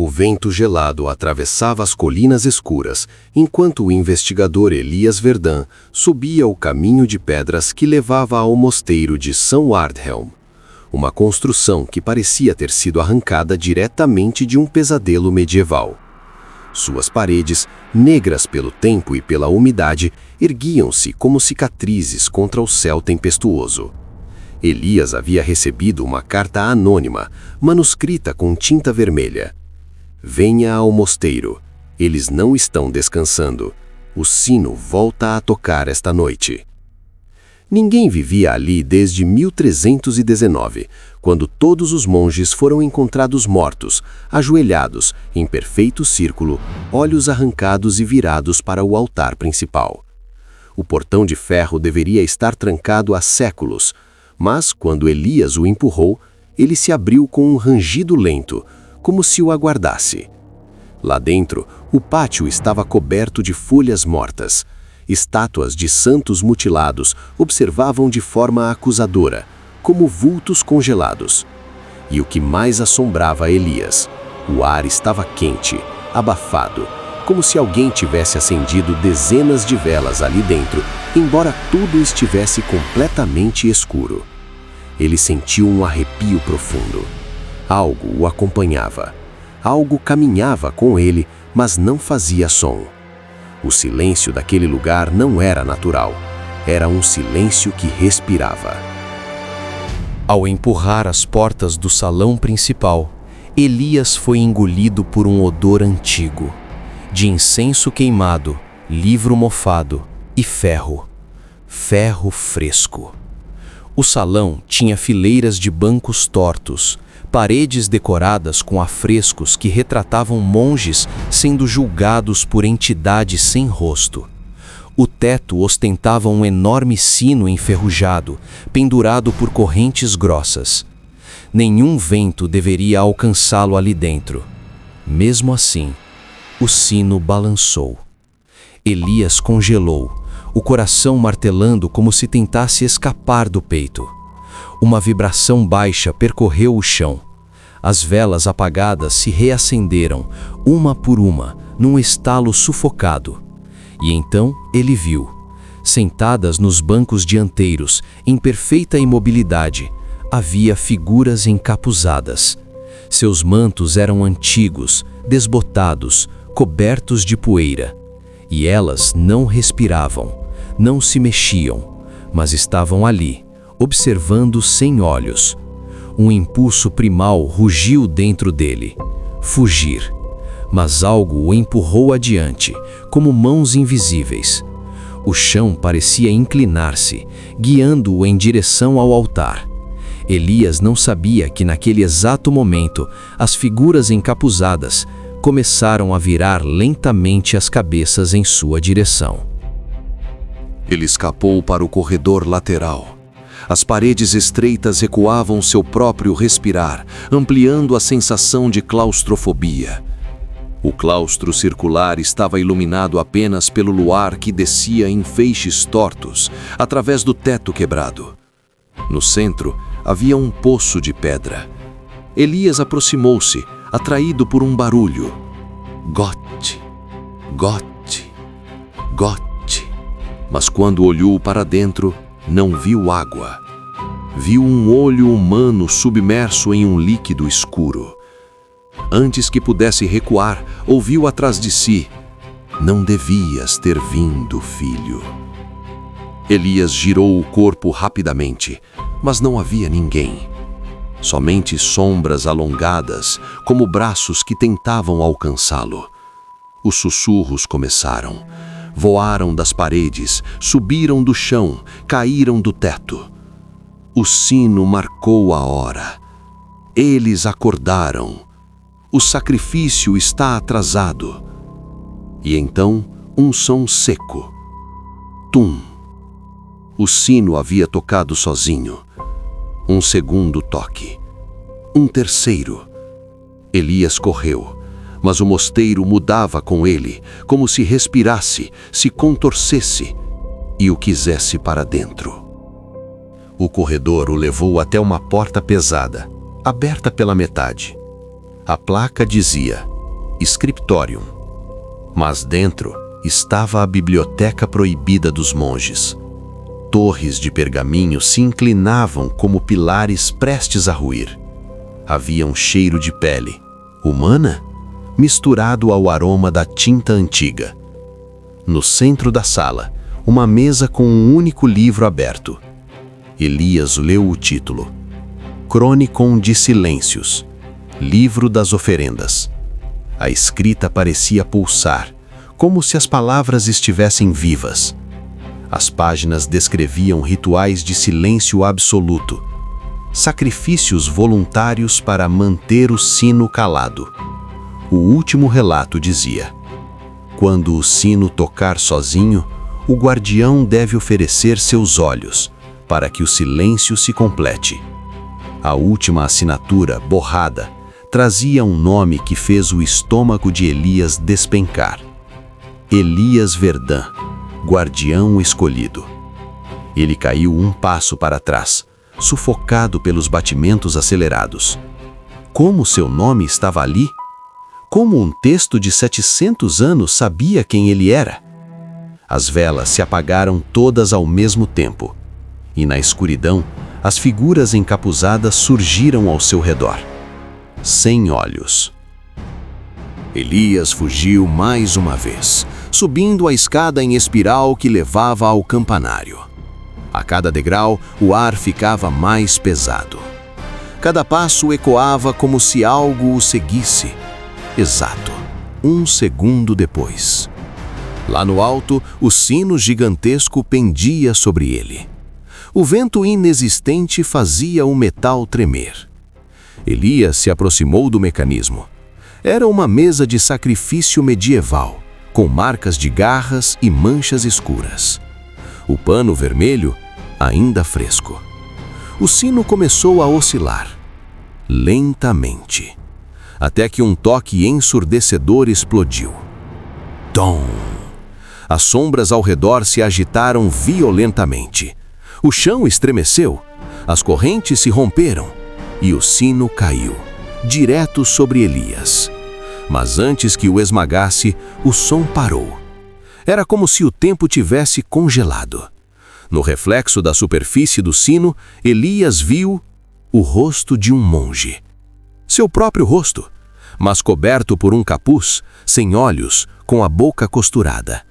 O vento gelado atravessava as colinas escuras, enquanto o investigador Elias Verdun subia o caminho de pedras que levava ao mosteiro de São Wardhelm, uma construção que parecia ter sido arrancada diretamente de um pesadelo medieval. Suas paredes, negras pelo tempo e pela umidade, erguiam-se como cicatrizes contra o céu tempestuoso. Elias havia recebido uma carta anônima, manuscrita com tinta vermelha. Venha ao mosteiro. Eles não estão descansando. O sino volta a tocar esta noite. Ninguém vivia ali desde 1319, quando todos os monges foram encontrados mortos, ajoelhados, em perfeito círculo, olhos arrancados e virados para o altar principal. O portão de ferro deveria estar trancado há séculos, mas, quando Elias o empurrou, ele se abriu com um rangido lento, como se o aguardasse. Lá dentro, o pátio estava coberto de folhas mortas. Estátuas de santos mutilados observavam de forma acusadora, como vultos congelados. E o que mais assombrava Elias, o ar estava quente, abafado, como se alguém tivesse acendido dezenas de velas ali dentro, embora tudo estivesse completamente escuro. Ele sentiu um arrepio profundo. Algo o acompanhava. Algo caminhava com ele, mas não fazia som. O silêncio daquele lugar não era natural. Era um silêncio que respirava. Ao empurrar as portas do salão principal, Elias foi engolido por um odor antigo, de incenso queimado, livro mofado e ferro. Ferro fresco. O salão tinha fileiras de bancos tortos, paredes decoradas com afrescos que retratavam monges sendo julgados por entidades sem rosto. O teto ostentava um enorme sino enferrujado, pendurado por correntes grossas. Nenhum vento deveria alcançá-lo ali dentro. Mesmo assim, o sino balançou. Elias congelou, o coração martelando como se tentasse escapar do peito. Uma vibração baixa percorreu o chão. As velas apagadas se reacenderam, uma por uma, num estalo sufocado. E então ele viu, sentadas nos bancos dianteiros, em perfeita imobilidade, havia figuras encapuzadas. Seus mantos eram antigos, desbotados, cobertos de poeira. E elas não respiravam, não se mexiam, mas estavam ali, observando sem olhos. Um impulso primal rugiu dentro dele. Fugir. Mas algo o empurrou adiante, como mãos invisíveis. O chão parecia inclinar-se, guiando-o em direção ao altar. Elias não sabia que naquele exato momento, as figuras encapuzadas começaram a virar lentamente as cabeças em sua direção. Ele escapou para o corredor lateral. As paredes estreitas ecoavam seu próprio respirar, ampliando a sensação de claustrofobia. O claustro circular estava iluminado apenas pelo luar que descia em feixes tortos, através do teto quebrado. No centro, havia um poço de pedra. Elias aproximou-se, atraído por um barulho. Gote, gote, gote. Mas quando olhou para dentro, não viu água. Viu um olho humano submerso em um líquido escuro. Antes que pudesse recuar, ouviu atrás de si: "Não devias ter vindo, filho." Elias girou o corpo rapidamente, mas não havia ninguém. Somente sombras alongadas, como braços que tentavam alcançá-lo. Os sussurros começaram. Voaram das paredes, subiram do chão, caíram do teto. O sino marcou a hora. Eles acordaram. O sacrifício está atrasado. E então, um som seco. Tum! O sino havia tocado sozinho. Um segundo toque. Um terceiro. Elias correu, mas o mosteiro mudava com ele, como se respirasse, se contorcesse e o quisesse para dentro. O corredor o levou até uma porta pesada, aberta pela metade. A placa dizia: Scriptorium. Mas dentro estava a biblioteca proibida dos monges. Torres de pergaminho se inclinavam como pilares prestes a ruir. Havia um cheiro de pele, humana, misturado ao aroma da tinta antiga. No centro da sala, uma mesa com um único livro aberto. Elias leu o título: Crônicon de Silêncios, Livro das Oferendas. A escrita parecia pulsar, como se as palavras estivessem vivas. As páginas descreviam rituais de silêncio absoluto, sacrifícios voluntários para manter o sino calado. O último relato dizia: quando o sino tocar sozinho, o guardião deve oferecer seus olhos, para que o silêncio se complete. A última assinatura, borrada, trazia um nome que fez o estômago de Elias despencar: Elias Verdun, guardião escolhido. Ele caiu um passo para trás, sufocado pelos batimentos acelerados. Como seu nome estava ali? Como um texto de 700 anos sabia quem ele era? As velas se apagaram todas ao mesmo tempo, e na escuridão, as figuras encapuzadas surgiram ao seu redor. Sem olhos. Elias fugiu mais uma vez, subindo a escada em espiral que levava ao campanário. A cada degrau, o ar ficava mais pesado. Cada passo ecoava como se algo o seguisse. Exato, 1 segundo depois. Lá no alto, o sino gigantesco pendia sobre ele. O vento inexistente fazia o metal tremer. Elias se aproximou do mecanismo. Era uma mesa de sacrifício medieval, com marcas de garras e manchas escuras. O pano vermelho ainda fresco. O sino começou a oscilar, lentamente, até que um toque ensurdecedor explodiu. Tom! As sombras ao redor se agitaram violentamente. O chão estremeceu, as correntes se romperam e o sino caiu, direto sobre Elias. Mas antes que o esmagasse, o som parou. Era como se o tempo tivesse congelado. No reflexo da superfície do sino, Elias viu o rosto de um monge. Seu próprio rosto, mas coberto por um capuz, sem olhos, com a boca costurada.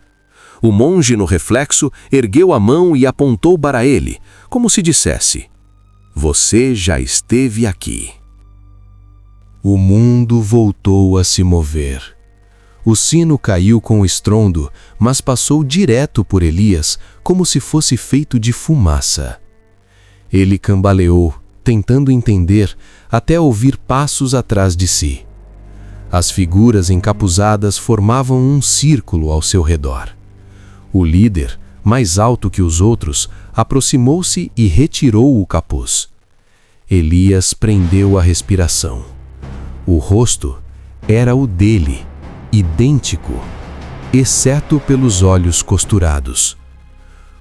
O monge, no reflexo, ergueu a mão e apontou para ele, como se dissesse: "Você já esteve aqui." O mundo voltou a se mover. O sino caiu com estrondo, mas passou direto por Elias, como se fosse feito de fumaça. Ele cambaleou, tentando entender, até ouvir passos atrás de si. As figuras encapuzadas formavam um círculo ao seu redor. O líder, mais alto que os outros, aproximou-se e retirou o capuz. Elias prendeu a respiração. O rosto era o dele, idêntico, exceto pelos olhos costurados.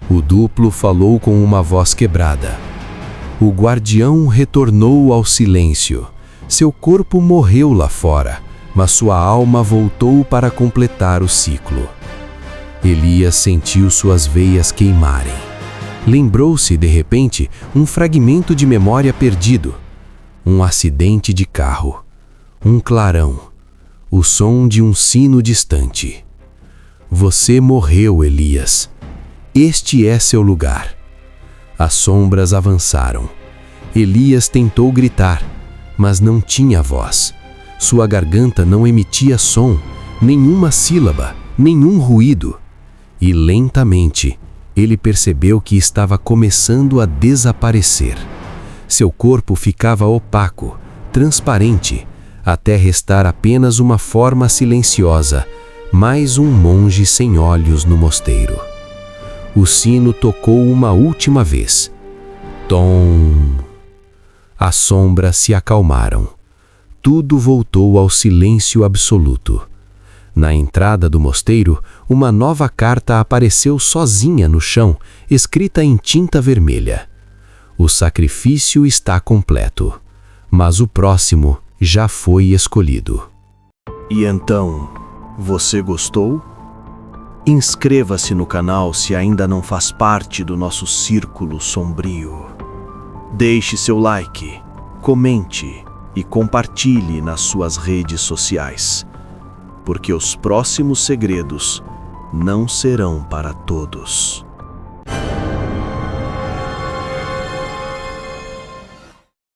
O duplo falou com uma voz quebrada. O guardião retornou ao silêncio. Seu corpo morreu lá fora, mas sua alma voltou para completar o ciclo. Elias sentiu suas veias queimarem. Lembrou-se, de repente, um fragmento de memória perdido. Um acidente de carro. Um clarão. O som de um sino distante. Você morreu, Elias. Este é seu lugar. As sombras avançaram. Elias tentou gritar, mas não tinha voz. Sua garganta não emitia som, nenhuma sílaba, nenhum ruído. E lentamente, ele percebeu que estava começando a desaparecer. Seu corpo ficava opaco, transparente, até restar apenas uma forma silenciosa, mais um monge sem olhos no mosteiro. O sino tocou uma última vez. Tom! As sombras se acalmaram. Tudo voltou ao silêncio absoluto. Na entrada do mosteiro, uma nova carta apareceu sozinha no chão, escrita em tinta vermelha. O sacrifício está completo, mas o próximo já foi escolhido. E então, você gostou? Inscreva-se no canal se ainda não faz parte do nosso círculo sombrio. Deixe seu like, comente e compartilhe nas suas redes sociais, porque os próximos segredos não serão para todos.